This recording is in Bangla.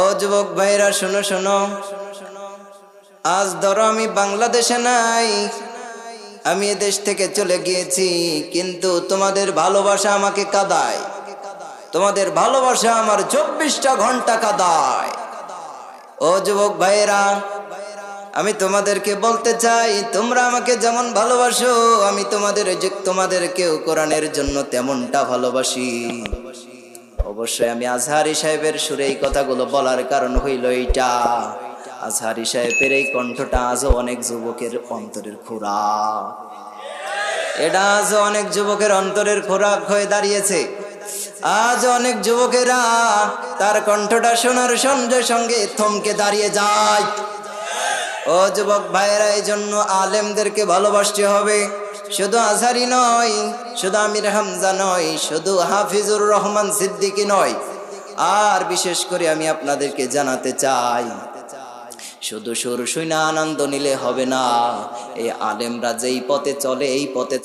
ও যুবক ভাইরা শোনো শোনো, আজ ধরো আমি বাংলাদেশে নাই, আমি এ দেশ থেকে চলে গিয়েছি, কিন্তু তোমাদের ভালোবাসা আমাকে কাঁদায়, তোমাদের ভালোবাসা আমার 24টা ঘন্টা কাঁদায়। ও যুবক ভাইয়েরা, আমি তোমাদেরকে বলতে চাই, তোমরা আমাকে যেমন ভালোবাসো আমি তোমাদেরকেও কোরআনের জন্য তেমনটা ভালোবাসি। অবশ্যই আমি আজহারী সাহেবের সুরে এই কথাগুলো বলার কারণ হইল এইটা, আজহারী সাহেবের এই কণ্ঠটা আজও অনেক যুবকের অন্তরের খোরাক, এটা আজও অনেক যুবকের অন্তরের খোরাক হয়ে দাঁড়িয়েছে। আজ অনেক যুবকেরা তার কণ্ঠটা শোনার সঙ্গে সঙ্গে থমকে দাঁড়িয়ে যায়। ও যুবক ভাইয়েরা, এই জন্য আলেমদেরকে ভালোবাসতে হবে, শুধু আজহারী নয়, শুধু আমির হামজা নয়, শুধু হাফিজুর রহমান সিদ্দিকী নয়, আর বিশেষ করে আমি আপনাদেরকে জানাতে চাই, শুধু সুর শুনে আনন্দ নিলে হবে না, এই আলেমরা যেই পথে চলে এই পথে